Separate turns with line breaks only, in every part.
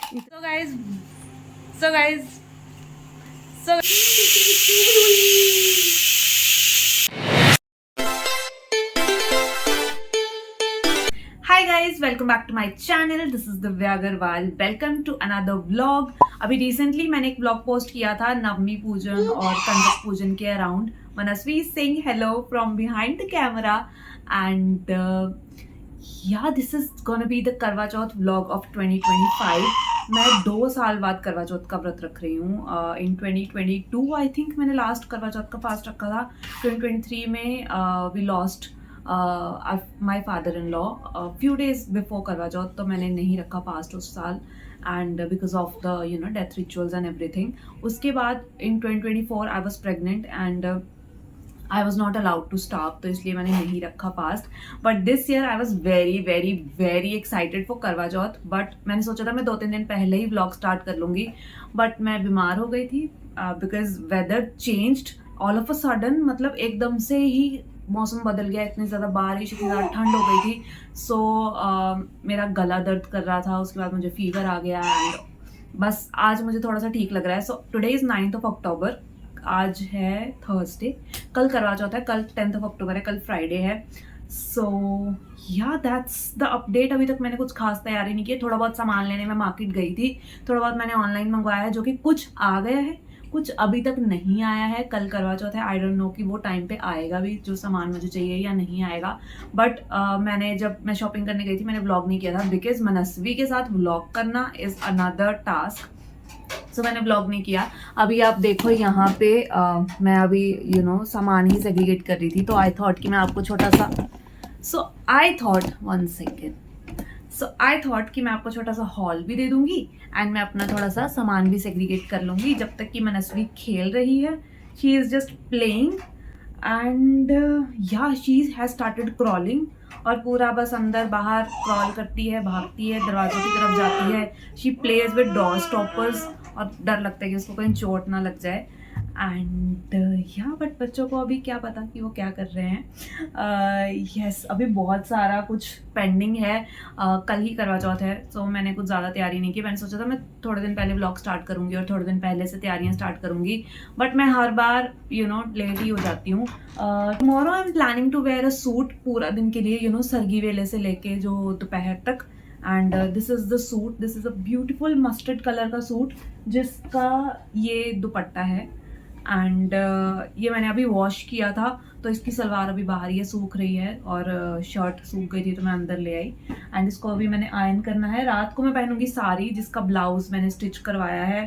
So guys, so guys, so Hi guys, welcome back to my channel. This is Divya Agarwal. Welcome to another vlog. अभी recently मैंने एक blog post किया था नवमी पूजन और कंजक पूजन के around. Manasvi Singh hello from behind the camera and yeah, this is gonna be the करवा चौथ vlog of 2025. मैं 2 साल बाद करवा चौथ का व्रत रख रही हूँ. इन 2022 आई थिंक मैंने लास्ट करवा चौथ का फास्ट रखा था. 2023 में we lost my father in law few days before Karva Chauth, तो मैंने नहीं रखा फास्ट उस साल and because of the death rituals and everything. उसके बाद in 2024 I was pregnant and I was not allowed to stop, तो इसलिए मैंने नहीं रखा फास्ट. But this year I was very very very excited for Karva Chauth. But मैंने सोचा था मैं 2-3 दिन पहले ही व्लॉग स्टार्ट कर लूँगी, बट मैं बीमार हो गई थी because weather changed all of a sudden. मतलब एकदम से ही मौसम बदल गया, इतनी ज़्यादा बारिश, इतनी ज़्यादा ठंड हो गई थी. सो मेरा गला दर्द कर रहा था, उसके बाद मुझे फीवर आ गया एंड बस आज मुझे थोड़ा सा ठीक लग रहा है. सो टुडे इज़ 9th अक्टूबर. आज है थर्सडे, कल करवा चौथ है, कल 10th अक्टूबर है, कल फ्राइडे है. सो या दैट्स द अपडेट. अभी तक मैंने कुछ खास तैयारी नहीं की. थोड़ा बहुत सामान लेने में मार्केट गई थी, थोड़ा बहुत मैंने ऑनलाइन मंगवाया है, जो कि कुछ आ गया है, कुछ अभी तक नहीं आया है. कल करवा चौथ है, आई डोंट नो कि वो टाइम पे आएगा भी जो सामान मुझे चाहिए या नहीं आएगा. बट जब मैं शॉपिंग करने गई थी मैंने व्लॉग नहीं किया था बिकॉज मनस्वी के साथ व्लॉग करना इज़ अनदर टास्क. सो मैंने व्लॉग नहीं किया. अभी आप देखो यहाँ पे मैं अभी सामान ही सेग्रीगेट कर रही थी, तो आई थॉट कि मैं आपको छोटा सा आई थॉट कि मैं आपको छोटा सा हॉल भी दे दूंगी एंड मैं अपना थोड़ा सा सामान भी सेग्रीगेट कर लूँगी जब तक कि मनस्वी खेल रही है. She is just playing and या शी हैज़ स्टार्टेड क्रॉलिंग, और पूरा बस अंदर बाहर क्रॉल करती है, भागती है, दरवाज़ों की तरफ जाती है. She plays with door stoppers और डर लगता है कि उसको कहीं चोट ना लग जाए. एंड बट बच्चों को अभी क्या पता कि वो क्या कर रहे हैं. यस, अभी बहुत सारा कुछ पेंडिंग है. कल ही करवा चौथ है, सो मैंने कुछ ज़्यादा तैयारी नहीं की. मैंने सोचा था मैं थोड़े दिन पहले व्लॉग स्टार्ट करूँगी और थोड़े दिन पहले से तैयारियाँ स्टार्ट करूँगी, बट मैं हर बार लेट ही हो जाती हूँ. Tomorrow I am planning to wear a suit पूरा दिन के लिए, सरगी वेले से लेके जो दोपहर तक. And this is the suit. This is a beautiful mustard colour का सूट जिसका ये दुपट्टा है. एंड ये मैंने अभी वॉश किया था, तो इसकी सलवार अभी बाहर ही है, सूख रही है, और शर्ट सूख गई थी तो मैं अंदर ले आई. एंड इसको अभी मैंने आयरन करना है. रात को मैं पहनूंगी साड़ी जिसका ब्लाउज मैंने स्टिच करवाया है.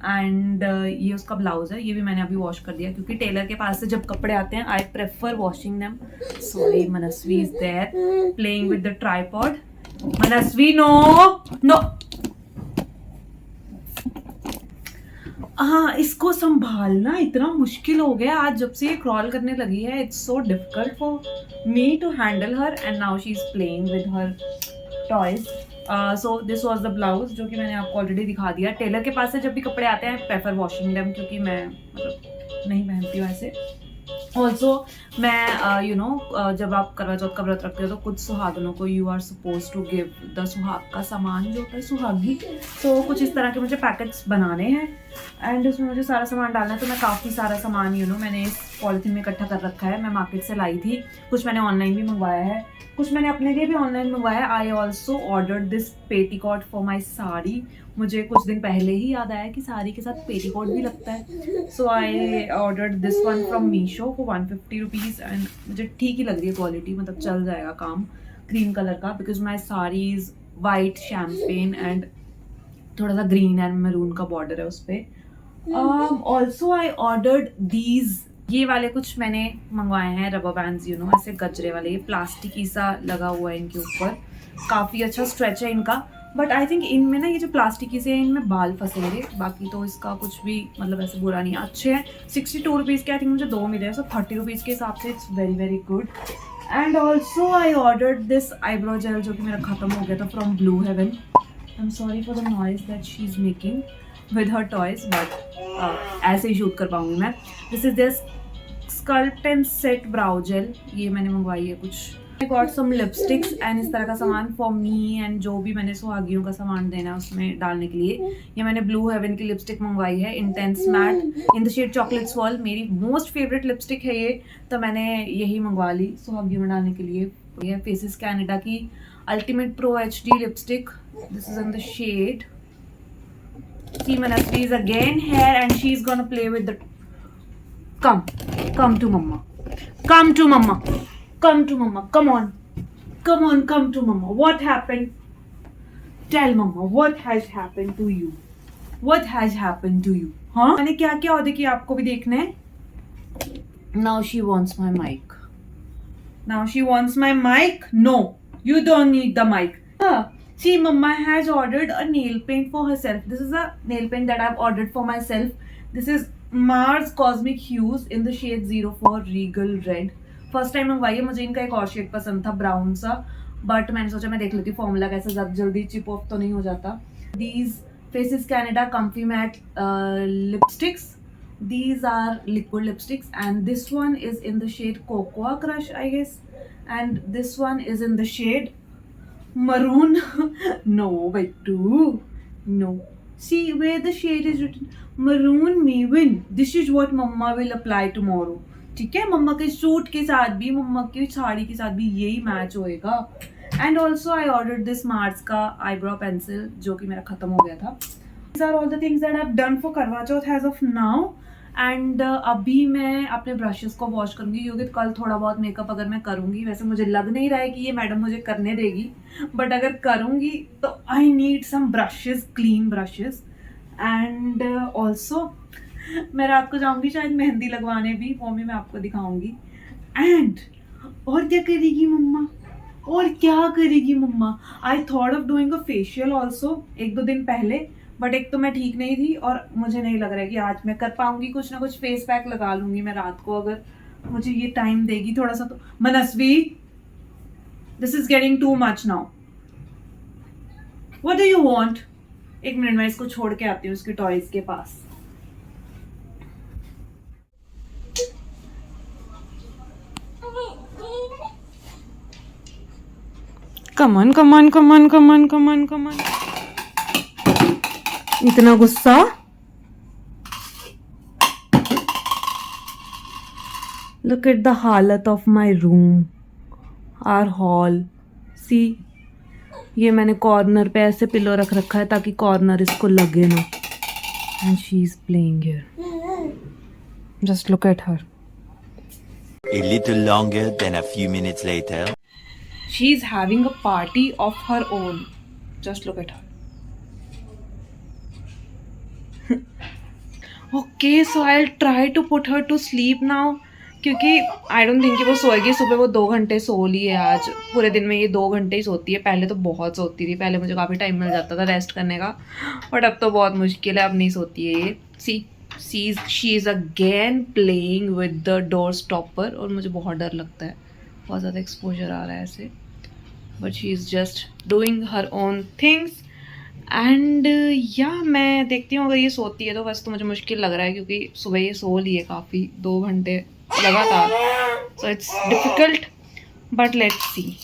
एंड ये उसका ब्लाउज है, ये भी मैंने अभी वॉश कर दिया क्योंकि टेलर के पास से जब कपड़े आते हैं I prefer washing them. Sorry, Manasvi is there playing with the tripod. Manasvi no no. हाँ, इसको संभालना इतना मुश्किल हो गया आज जब से ये क्रॉल करने लगी है. It's so difficult for me to handle her and now she is playing with her toys. So this was the blouse जो कि मैंने आपको ऑलरेडी दिखा दिया. टेलर के पास से जब भी कपड़े आते हैं प्रेफर वॉशिंग देम क्योंकि मैं नहीं पहनती हूँ ऐसे. ऑल्सो मैं जब आप करवा चौथ का व्रत रखते हो तो कुछ सुहागनों को you are suppose to give the सुहाग का सामान जो होता है सुहागी. तो कुछ इस तरह के मुझे पैकेट्स बनाने हैं एंड उसमें मुझे सारा सामान डालना है. तो मैं काफ़ी सारा सामान मैंने इस पॉलिथीन में इकट्ठा कर रखा है. मैं मार्केट से लाई थी, कुछ मैंने ऑनलाइन भी मंगवाया है, कुछ मैंने अपने लिए भी ऑनलाइन मंगवाया है. I also ordered this petticoat for my sari. मुझे कुछ दिन पहले ही याद आया कि साड़ी के साथ पेटीकोट भी लगता है. So I ordered this one from Meesho for 150 rupees and मुझे ठीक ही लग रही है क्वालिटी, मतलब चल जाएगा काम. क्रीम कलर का because my sari is white champagne and थोड़ा सा ग्रीन एंड मैरून का बॉर्डर है उस पर. Also I ordered these. ये वाले कुछ मैंने मंगवाए हैं रबर बैंड्स, ऐसे गजरे वाले. ये प्लास्टिक ही सा लगा हुआ है इनके ऊपर, काफ़ी अच्छा स्ट्रेच है इनका. बट आई थिंक इनमें ना ये जो प्लास्टिक से है इनमें बाल फंसेंगे, बाकी तो इसका कुछ भी मतलब ऐसे बुरा नहीं है, अच्छे हैं. 62 रुपीज़ के आई थिंक मुझे 2 मिले, सो 30 रुपीज़ के हिसाब से it's very very good. And also I ordered this eyebrow gel जो कि मेरा ख़त्म हो गया था from Blue Heaven. I am sorry for the noise that she is making with her toys, but ऐसे ही शूट कर पाऊँगी मैं. This is this sculpt and set brow gel. ये मैंने मंगवाई है कुछ I got some lipsticks and इस तरह का सामान for me and जो भी मैंने सुहागियों का सामान देना है उसमें डालने के लिए। ये मैंने ब्लू हेवन की लिपस्टिक मंगवाई है, intense matte in the shade chocolate swirl. मेरी मोस्ट फेवरेट लिपस्टिक है ये, तो मैंने यही मंगवा ली सुहागियों में डालने के लिए। ये फेसेस कैनेडा की ultimate pro HD lipstick, this is in the shade. See, Manasvi is again here and she's gonna play with the. Come to mama. Come to mama. Come to mama. Come on. Come to mama. What happened? Tell mama what has happened to you. What has happened to you? हाँ? मैंने क्या क्या order किया आपको भी देखना है? Now she wants my mic. Now she wants my mic? No, you don't need the mic. See, Mama has ordered a nail paint for herself. This is a nail paint that I've ordered for myself. This is Mars Cosmic Hues in the shade 04 Regal Red. First time मंगवाई है, मुझे इनका एक और shade पसंद था brown सा, but मैंने सोचा मैं देख लेती हूँ फॉर्मूला कैसे जल्दी चिप ऑफ तो नहीं हो जाता। These Faces Canada Comfy Matte lipsticks. These are liquid lipsticks and this one is in the shade Cocoa Crush, I guess, and this one is in the shade maroon. No, Bettu. No. See where the shade is written. Maroon Maven. This is what Mama will apply tomorrow. ठीक है, मम्मा के suit के साथ भी, मम्मा की साड़ी के साथ भी यही मैच होएगा। And also I order this Mars का आईब्रो पेंसिल जो कि मेरा खत्म हो गया था। These are all the things that I've done for करवा चौथ as of now. एंड अभी मैं अपने ब्रशेस को वॉश करूंगी क्योंकि कल थोड़ा बहुत मेकअप अगर मैं करूंगी, वैसे मुझे लग नहीं रहा है कि ये मैडम मुझे करने देगी, बट अगर करूंगी तो I need some brushes, clean brushes. And also मैं रात को जाऊंगी शायद मेहंदी लगवाने भी, वो भी मैं आपको दिखाऊंगी। एंड और क्या करेगी मम्मा, और क्या करेगी मम्मा, I thought of doing a facial also 1-2 दिन पहले, बट एक तो मैं ठीक नहीं थी और मुझे नहीं लग रहा है कि आज मैं कर पाऊंगी। कुछ ना कुछ फेस पैक लगा लूंगी मैं रात को, अगर मुझे ये टाइम देगी थोड़ा सा तो। Manasvi, this is getting too much now, what do you want? 1 minute मैं इसको छोड़ के आती हूँ उसके टॉयज के पास। कमन कमन कमन कमन कमन कमन, इतना गुस्सा? Look at the हालत of my room, our hall. See, ये मैंने कॉर्नर पे ऐसे पिलो रख रखा है ताकि कॉर्नर इसको लगे ना। And she is playing here. Just look at her.
A little longer than a few minutes later.
She is having a party of her own. Just look at her. Okay, so I'll try to put her to sleep now. क्योंकि I don't think कि वो सोएगी। सुबह वो 2 घंटे सो ली है आज, पूरे दिन में ये 2 घंटे ही सोती है। पहले तो बहुत सोती थी, पहले मुझे काफ़ी टाइम मिल जाता था रेस्ट करने का, बट अब तो बहुत मुश्किल है, अब नहीं सोती है ये। She is again playing with the door stopper और मुझे बहुत डर लगता है, बहुत ज़्यादा एक्सपोजर आ रहा है ऐसे, but she is just doing her own things. And या मैं देखती हूँ अगर ये सोती है तो, वैसे तो मुझे मुश्किल लग रहा है क्योंकि सुबह ये सो ली है काफ़ी 2 घंटे लगातार, so it's difficult, but let's see.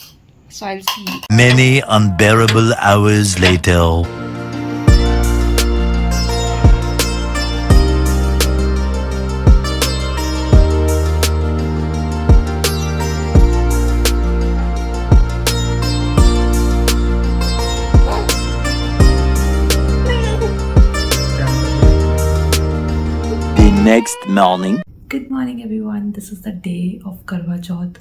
So I will see.
Many unbearable hours later. Next morning.
Good morning everyone, this is the day of करवा चौथ।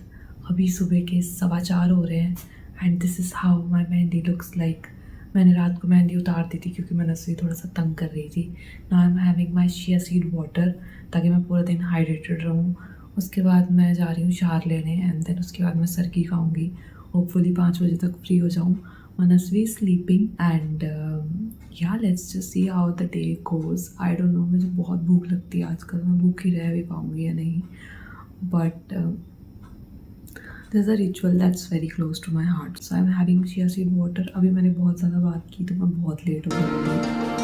अभी सुबह के 4:15 हो रहे हैं and this is how my mehndi looks like. मैंने रात को मेहंदी उतार दी थी क्योंकि मैं नसरी थोड़ा सा तंग कर रही थी। Now I am having my chia seed water ताकि मैं पूरा दिन हाइड्रेटेड रहूँ। उसके बाद मैं जा रही हूँ शार लेने एंड देन उसके बाद मैं सरकी खाऊँगी। होपफुली 5 बजे तक फ्री हो जाऊँ। मनस्वी स्लीपिंग एंड या let's just see how the day goes. I don't know, मुझे बहुत भूख लगती है आजकल, मैं भूखी रह भी पाऊँगी या नहीं, but this a ritual that's very close to my heart. So I am having chia seed water. अभी मैंने बहुत ज़्यादा बात की तो मैं बहुत लेट हो जाऊँगी।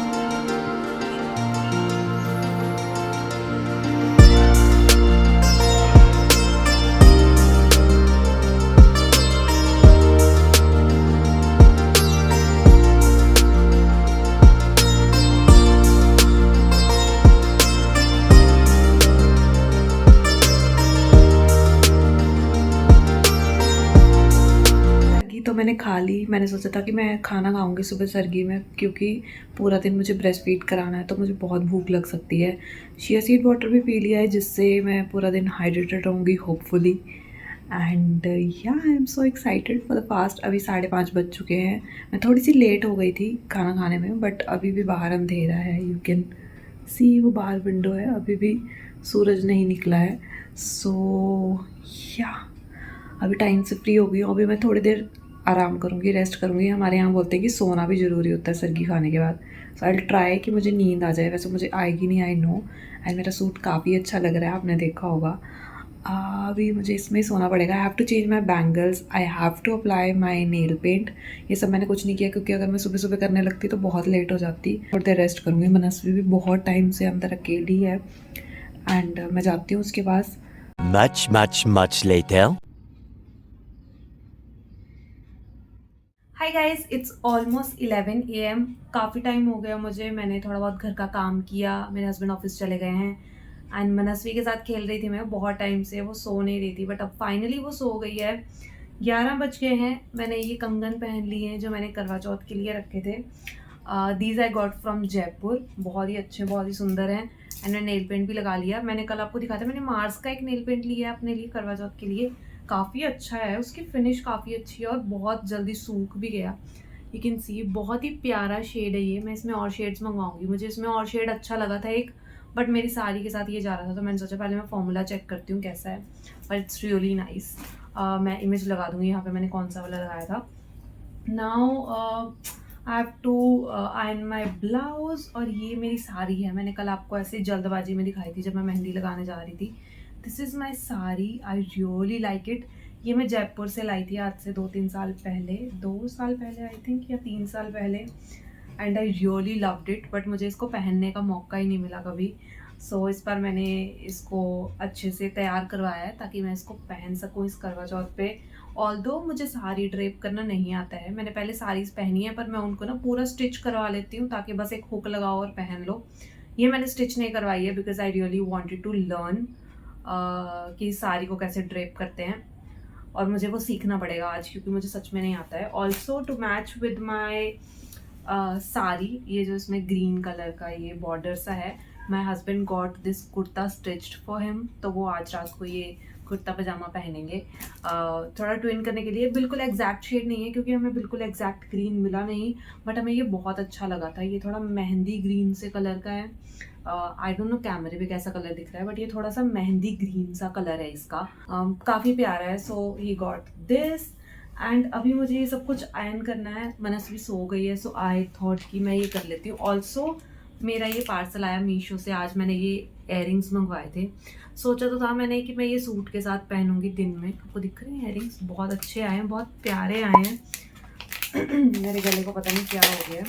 मैंने खा ली। मैंने सोचा था कि मैं खाना खाऊंगी सुबह सर्गी में, क्योंकि पूरा दिन मुझे ब्रेस्ट फीड कराना है तो मुझे बहुत भूख लग सकती है। चिया सीड वाटर भी पी लिया है, जिससे मैं पूरा दिन हाइड्रेटेड रहूँगी होपफुली। एंड या I am so excited for the fast. अभी 5:30 बज चुके हैं। मैं थोड़ी सी लेट हो गई थी खाना खाने में, बट अभी भी बाहर अंधेरा है। यू कैन सी, वो बाहर विंडो है, अभी भी सूरज नहीं निकला है। सो या अभी टाइम से फ्री हो गई हूँ। अभी मैं थोड़ी देर आराम करूँगी, रेस्ट करूँगी। हमारे यहाँ बोलते हैं कि सोना भी ज़रूरी होता है सर्गी खाने के बाद। सो आई विल ट्राई कि मुझे नींद आ जाए। वैसे मुझे आएगी नहीं, आई नो। एंड मेरा सूट काफ़ी अच्छा लग रहा है, आपने देखा होगा। अभी मुझे इसमें ही सोना पड़ेगा। I have to change my bangles, I have to apply my nail paint. ये सब मैंने कुछ नहीं किया, क्योंकि अगर मैं सुबह सुबह करने लगती तो बहुत लेट हो जाती। थोड़ी देर रेस्ट करूँगी। मनस्वी भी बहुत टाइम से अंदर अकेली है, एंड मैं जाती हूँ उसके पास।
Much later.
Hi guys, it's almost 11 AM। काफ़ी टाइम हो गया मुझे। मैंने थोड़ा बहुत घर का काम किया, मेरे हस्बैंड ऑफिस चले गए हैं, एंड मनस्वी के साथ खेल रही थी मैं बहुत टाइम से। वो सो नहीं रही थी, बट अब फाइनली वो सो गई है। 11 बज गए हैं। मैंने ये कंगन पहन लिए हैं जो मैंने करवा चौथ के लिए रखे थे। These I got from Jaipur. बहुत ही अच्छे, बहुत ही सुंदर हैं। एंड मैं नेल पेंट भी लगा लिया। मैंने कल आपको दिखाया था, मैंने मार्स का एक नेल पेंट लिया है अपने लिए करवा चौथ के लिए। काफ़ी अच्छा है, उसकी फिनिश काफ़ी अच्छी है और बहुत जल्दी सूख भी गया। यू कैन सी, बहुत ही प्यारा शेड है ये। मैं इसमें और शेड्स मंगवाऊंगी। मुझे इसमें और शेड अच्छा लगा था एक, बट मेरी साड़ी के साथ ये जा रहा था, तो मैंने सोचा पहले मैं फॉर्मूला चेक करती हूँ कैसा है। But it's really nice. मैं इमेज लगा दूँगी यहाँ पे मैंने कौन सा वाला लगाया था। Now I have to iron my blouse. और ये मेरी साड़ी है, मैंने कल आपको ऐसे जल्दबाजी में दिखाई थी जब मैं मेहंदी लगाने जा रही थी। This is my sari, I really like it. ये मैं जयपुर से लाई थी आज से 2-3 साल पहले, 2 साल पहले आई थिंक, या 3 साल पहले। And I really loved it, but मुझे इसको पहनने का मौका ही नहीं मिला कभी। सो इस पर मैंने इसको अच्छे से तैयार करवाया है ताकि मैं इसको पहन सकूँ इस करवा चौथ पे। ऑल्दो मुझे साड़ी ड्रेप करना नहीं आता है। मैंने पहले साड़ीज़ पहनी है, पर मैं उनको ना पूरा स्टिच करवा लेती हूँ ताकि बस एक हुक लगाओ और पहन लो। ये मैंने स्टिच नहीं करवाई है, because I really wanted to learn कि साड़ी को कैसे ड्रेप करते हैं, और मुझे वो सीखना पड़ेगा आज, क्योंकि मुझे सच में नहीं आता है। Also to match with my sari, ये जो इसमें ग्रीन कलर का ये बॉर्डर सा है, my husband got this kurta stitched for him. तो वो आज रात को ये कुर्ता पजामा पहनेंगे थोड़ा ट्विन करने के लिए। बिल्कुल एग्जैक्ट शेड नहीं है, क्योंकि हमें बिल्कुल एग्जैक्ट ग्रीन मिला नहीं, बट हमें ये बहुत अच्छा लगा था। ये थोड़ा मेहंदी ग्रीन से कलर का है। आई डोंट नो कैमरे पे कैसा कलर दिख रहा है, बट ये थोड़ा सा मेहंदी ग्रीन सा कलर है इसका। काफ़ी प्यारा है। सो ही गॉट दिस। एंड अभी मुझे ये सब कुछ आयरन करना है। मनस्वी सो गई है, सो आई थॉट कि मैं ये कर लेती हूँ। ऑल्सो मेरा ये पार्सल आया मीशो से। आज मैंने ये इयररिंग्स मंगवाए थे। सोचा तो था मैंने कि मैं ये सूट के साथ पहनूंगी दिन में। आपको दिख रहे हैं इयररिंग्स? बहुत अच्छे आए हैं, बहुत प्यारे आए हैं। मेरे गले को पता नहीं क्या हो गया।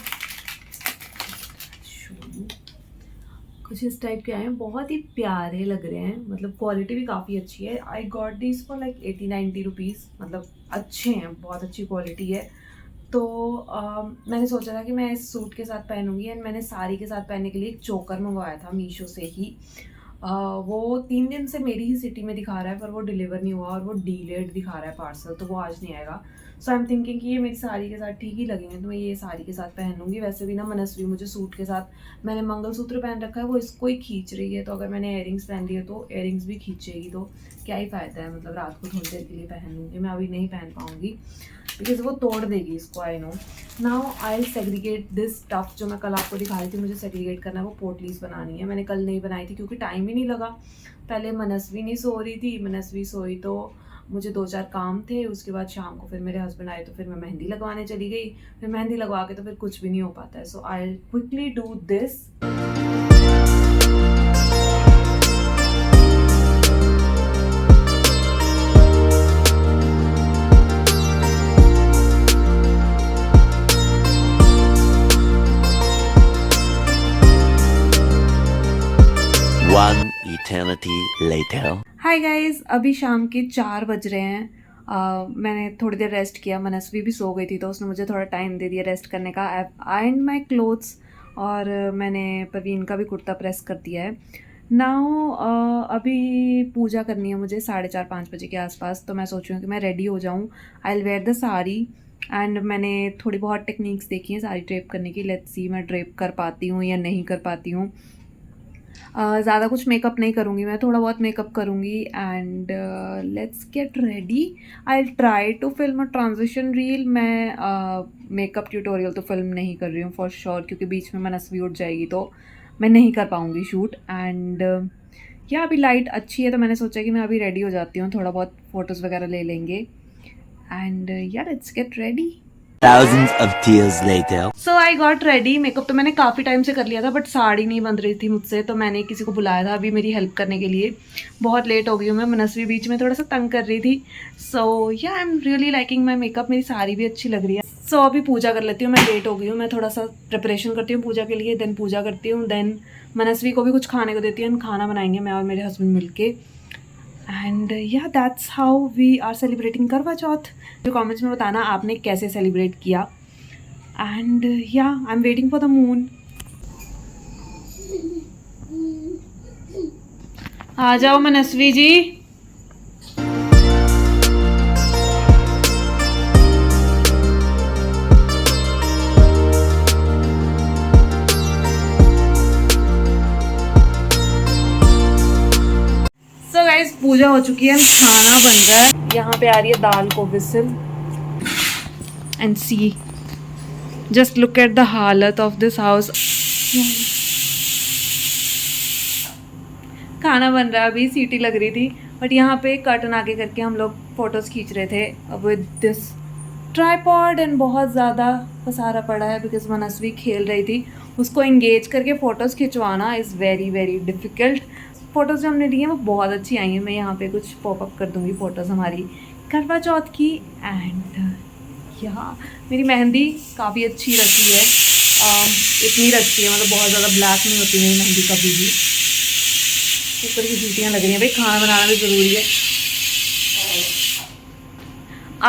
कुछ इस टाइप के आए हैं, बहुत ही प्यारे लग रहे हैं। मतलब क्वालिटी भी काफ़ी अच्छी है। I got this for like 80-90 rupees. मतलब अच्छे हैं, बहुत अच्छी क्वालिटी है। तो मैंने सोचा था कि मैं इस सूट के साथ पहनूंगी। एंड मैंने साड़ी के साथ पहनने के लिए एक चोकर मंगवाया था मीशो से ही। वो 3 दिन से मेरी ही सिटी में दिखा रहा है, पर वो डिलीवर नहीं हुआ, और वो डीलेड दिखा रहा है पार्सल, तो वो आज नहीं आएगा। सो आई एम थिंकिंग कि ये मेरी साड़ी के साथ ठीक ही लगेंगे, तो मैं ये साड़ी के साथ पहन लूँगी। वैसे भी ना मनस्वी मुझे सूट के साथ, मैंने मंगलसूत्र पहन रखा है, वो इसको ही खींच रही है, तो अगर मैंने इयररिंग्स पहन लिए तो इयररिंग्स भी खींचेगी, तो क्या ही फ़ायदा है। मतलब रात को थोड़ी देर के लिए पहन लूँगी, मैं अभी नहीं पहन पाऊँगी बिकॉज वो तोड़ देगी इसको। I know. Now I segregate this stuff जो मैं कल आपको दिखा रही थी। मुझे सेग्रीगेट करना है, वो पोटलीस बनानी है। मैंने कल नहीं बनाई थी क्योंकि टाइम ही नहीं लगा। पहले मनस्वी नहीं सो रही थी, मनस्वी सोई तो मुझे 2-4 काम थे। उसके बाद शाम को फिर मेरे हस्बैंड आए, तो फिर मैं मेहंदी लगवाने चली गई। फिर मेहंदी लगवा के तो फिर कुछ भी नहीं हो पाता है। So I quickly do this.
One eternity later.
Hi guys, अभी शाम के 4 बज रहे हैं। मैंने थोड़ी देर रेस्ट किया। मनस्वी भी सो गई थी, तो उसने मुझे थोड़ा टाइम दे दिया रेस्ट करने का। आई आयरन माई क्लोथ्स, और मैंने परवीन का भी कुर्ता प्रेस कर दिया है। नाउ अभी पूजा करनी है मुझे 4:30-5 बजे के आसपास, तो मैं सोच रही हूँ कि मैं रेडी हो जाऊँ। I will where the sari and मैंने थोड़ी बहुत टेक्निक्स देखी हैं सारी ड्रेप करने की. लेट्स सी मैं ड्रेप कर पाती हूँ या नहीं कर पाती हूँ. ज़्यादा कुछ मेकअप नहीं करूँगी मैं, थोड़ा बहुत मेकअप करूँगी. And let's get ready. I try to film a transition reel. मैं मेकअप ट्यूटोरियल तो फिल्म नहीं कर रही हूँ फॉर श्योर, क्योंकि बीच में मनस्वी उठ जाएगी तो मैं नहीं कर पाऊँगी शूट. एंड या अभी लाइट अच्छी है तो मैंने सोचा कि मैं अभी रेडी हो जाती हूँ, थोड़ा बहुत फ़ोटोज़ वगैरह ले लेंगे. एंड या let's get ready.
Thousands of tears later.
So I got ready. Makeup तो मैंने काफ़ी टाइम से कर लिया था, बट साड़ी नहीं बंध रही थी मुझसे, तो मैंने किसी को बुलाया था अभी मेरी हेल्प करने के लिए. बहुत लेट हो गई हूँ मैं. मनस्वी बीच में थोड़ा सा तंग कर रही थी. सो या I am really liking my makeup. मेरी साड़ी भी अच्छी लग रही है. सो अभी पूजा कर लेती हूँ. मैं लेट हो गई हूँ. मैं थोड़ा सा प्रिपरेशन करती हूँ पूजा के लिए, देन पूजा करती हूँ, देन मनस्वी को भी कुछ खाने को देती हूँ. खाना बनाएंगे मैं और मेरे हस्बैंड मिल के. And yeah that's how we are celebrating Karva Chauth. जो कमेंट्स में बताना आपने कैसे सेलिब्रेट किया. एंड या I am waiting for the moon. आ जाओ मनस्वी जी. सो गाइस पूजा हो चुकी है, खाना बन रहा है. यहाँ पे आ रही है दाल को whistle. And see, just look at the हालत ऑफ दिस हाउस. खाना बन रहा है, अभी सीटी लग रही थी, बट यहाँ पे कर्टन आगे करके हम लोग फ़ोटोज़ खींच रहे थे विद दिस ट्राईपॉड. एंड बहुत ज़्यादा पसारा पड़ा है बिकॉज मनस्वी खेल रही थी. उसको एंगेज करके फ़ोटोज़ खिंचवाना is very very difficult. Photos जो हमने ली हैं वो बहुत अच्छी आई हैं. मैं यहाँ पे कुछ पॉपअप कर दूँगी फ़ोटोज़ हमारी करवा चौथ की. एंड यहाँ मेरी मेहंदी काफ़ी अच्छी रखी है. इतनी रखी है, मतलब बहुत ज़्यादा ब्लैक नहीं होती मेरी मेहंदी कभी भी. ऊपर की सीटियाँ लग रही हैं. भाई खाना बनाना भी ज़रूरी है.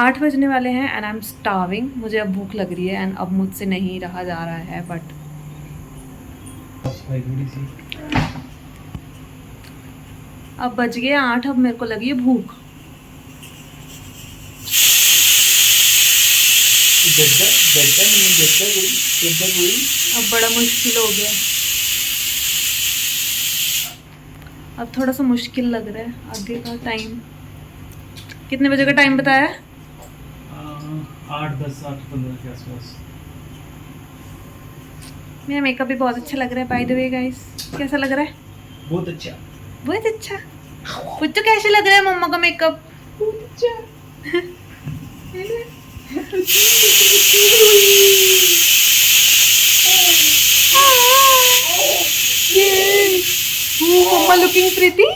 8 बजने वाले हैं एंड आई एम स्टार्विंग. मुझे अब भूख लग रही है एंड अब मुझसे नहीं रहा जा रहा है. बट अब बज गए 8. अब मेरे को लगी है भूख. अब बड़ा मुश्किल हो गया. अब थोड़ा सा मुश्किल लग रहा है. आगे का टाइम कितने बजे का टाइम बताया है?
8:10 8:15 के आसपास.
मेरा मेकअप भी बहुत अच्छा लग रहा है बाय द वे गाइस. कैसा लग रहा है?
बहुत अच्छा.
बहुत अच्छा. पुच्चू कैसे लग रहा है मम्मा का मेकअप? बहुत अच्छा. Mama looking pretty.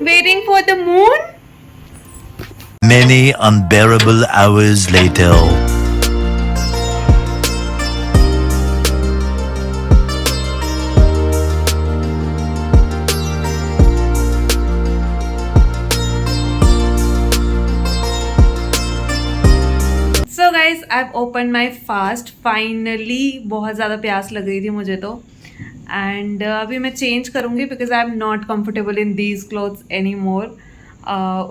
Waiting for the moon.
Many unbearable hours later.
So guys, I've opened my fast. Finally, बहुत ज़्यादा प्यास लग रही थी मुझे तो. एंड अभी मैं चेंज करूँगी because I am not comfortable in these clothes any more.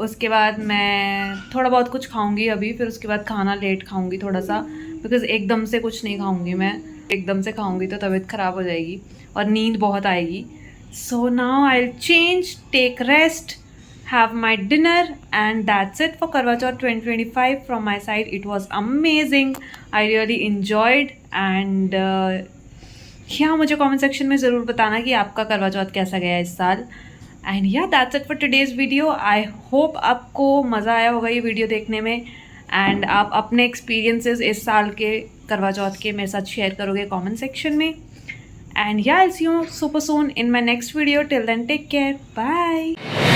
उसके बाद मैं थोड़ा बहुत कुछ खाऊंगी अभी. फिर उसके बाद खाना लेट खाऊंगी थोड़ा सा, बिकॉज एकदम से कुछ नहीं खाऊंगी मैं. एकदम से खाऊंगी तो तबीयत ख़राब हो जाएगी और नींद बहुत आएगी. So now I will change, take rest, have my dinner, and that's it for Karwa Chauth 2025 from my side. It was amazing. I really enjoyed. And yeah, मुझे comment section में ज़रूर बताना कि आपका करवा चौथ कैसा गया इस साल. And yeah, that's it for today's video. I hope आपको मज़ा आया होगा ये वीडियो देखने में. And आप अपने experiences इस साल के करवा चौथ के मेरे साथ शेयर करोगे comment section में. And yeah, I'll see you super soon in my next video. Till then, take care. Bye.